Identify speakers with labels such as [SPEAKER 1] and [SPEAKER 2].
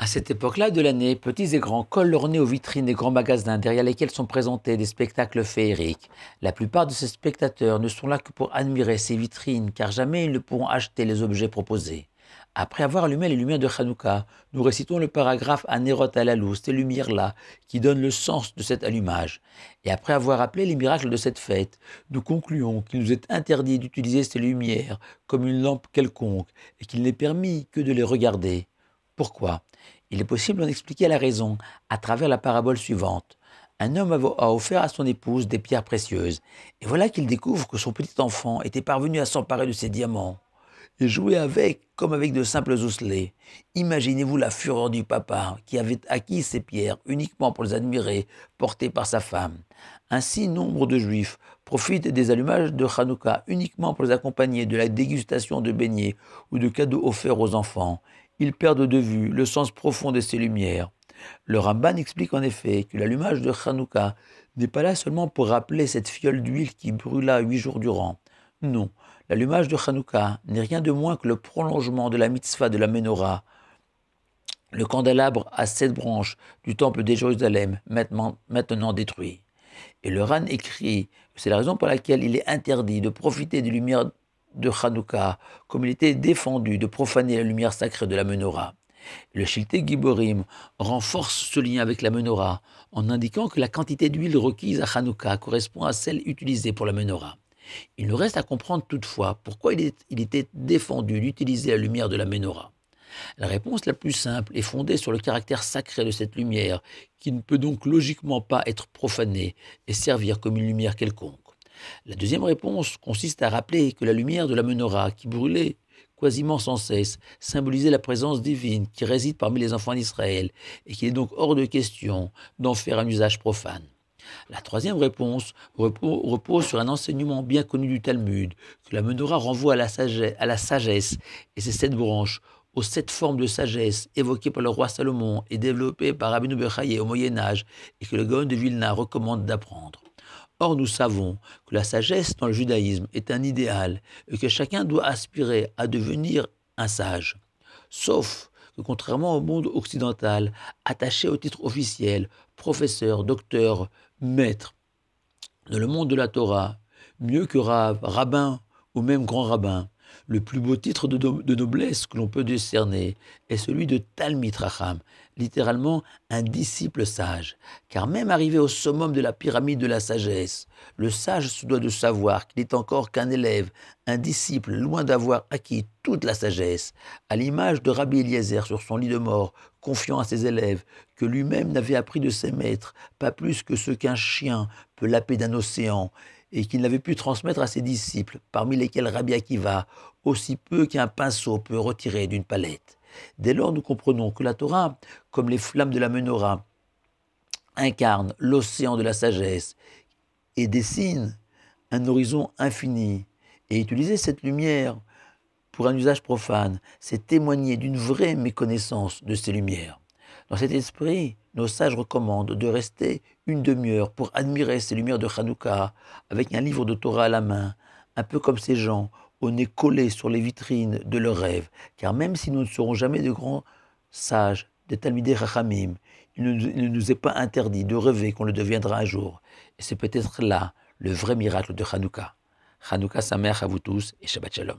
[SPEAKER 1] À cette époque-là de l'année, petits et grands collent leur nez aux vitrines des grands magasins derrière lesquels sont présentés des spectacles féeriques. La plupart de ces spectateurs ne sont là que pour admirer ces vitrines, car jamais ils ne pourront acheter les objets proposés. Après avoir allumé les lumières de Hanouka, nous récitons le paragraphe Anerot Alalou, ces lumières-là, qui donnent le sens de cet allumage. Et après avoir rappelé les miracles de cette fête, nous concluons qu'il nous est interdit d'utiliser ces lumières comme une lampe quelconque, et qu'il n'est permis que de les regarder. Pourquoi? Il est possible d'en expliquer la raison à travers la parabole suivante. Un homme a offert à son épouse des pierres précieuses, et voilà qu'il découvre que son petit enfant était parvenu à s'emparer de ces diamants et jouer avec comme avec de simples osselets. Imaginez-vous la fureur du papa qui avait acquis ces pierres uniquement pour les admirer, portées par sa femme. Ainsi, nombre de juifs profitent des allumages de Hanouka uniquement pour les accompagner de la dégustation de beignets ou de cadeaux offerts aux enfants. Ils perdent de vue le sens profond de ces lumières. Le Ramban explique en effet que l'allumage de Hanouka n'est pas là seulement pour rappeler cette fiole d'huile qui brûla 8 jours durant. Non, l'allumage de Hanouka n'est rien de moins que le prolongement de la mitzvah de la menorah, le candélabre à 7 branches du temple de Jérusalem, maintenant détruit. Et le Ran écrit que c'est la raison pour laquelle il est interdit de profiter des lumières de Hanouka, comme il était défendu de profaner la lumière sacrée de la menorah. Le Shiltei Giborim renforce ce lien avec la menorah en indiquant que la quantité d'huile requise à Hanouka correspond à celle utilisée pour la menorah. Il nous reste à comprendre toutefois pourquoi il était défendu d'utiliser la lumière de la menorah. La réponse la plus simple est fondée sur le caractère sacré de cette lumière, qui ne peut donc logiquement pas être profanée et servir comme une lumière quelconque. La deuxième réponse consiste à rappeler que la lumière de la menorah, qui brûlait quasiment sans cesse, symbolisait la présence divine qui réside parmi les enfants d'Israël et qu'il est donc hors de question d'en faire un usage profane. La troisième réponse repose sur un enseignement bien connu du Talmud, que la menorah renvoie à la sagesse et ses 7 branches, aux 7 formes de sagesse évoquées par le roi Salomon et développées par Rabbeinu Bechaye au Moyen-Âge et que le Gaon de Vilna recommande d'apprendre. Or, nous savons que la sagesse dans le judaïsme est un idéal et que chacun doit aspirer à devenir un sage. Sauf que, contrairement au monde occidental, attaché au titre officiel, professeur, docteur, maître, dans le monde de la Torah, mieux que Rav, rabbin ou même grand rabbin, le plus beau titre de noblesse que l'on peut décerner est celui de Talmid Racham, littéralement un disciple sage. Car même arrivé au summum de la pyramide de la sagesse, le sage se doit de savoir qu'il n'est encore qu'un élève, un disciple loin d'avoir acquis toute la sagesse, à l'image de Rabbi Eliezer sur son lit de mort, confiant à ses élèves que lui-même n'avait appris de ses maîtres, pas plus que ce qu'un chien peut laper d'un océan, et qu'il n'avait pu transmettre à ses disciples, parmi lesquels Rabbi Akiva, aussi peu qu'un pinceau peut retirer d'une palette. Dès lors, nous comprenons que la Torah, comme les flammes de la menorah, incarne l'océan de la sagesse et dessine un horizon infini. Et utiliser cette lumière pour un usage profane, c'est témoigner d'une vraie méconnaissance de ces lumières. Dans cet esprit, nos sages recommandent de rester une demi-heure pour admirer ces lumières de Hanouka avec un livre de Torah à la main, un peu comme ces gens au nez collé sur les vitrines de leurs rêves, car même si nous ne serons jamais de grands sages, des Talmidei Chachamim, il ne nous est pas interdit de rêver qu'on le deviendra un jour. Et c'est peut-être là le vrai miracle de Hanouka. Hanouka Sameach à vous tous et Shabbat Shalom.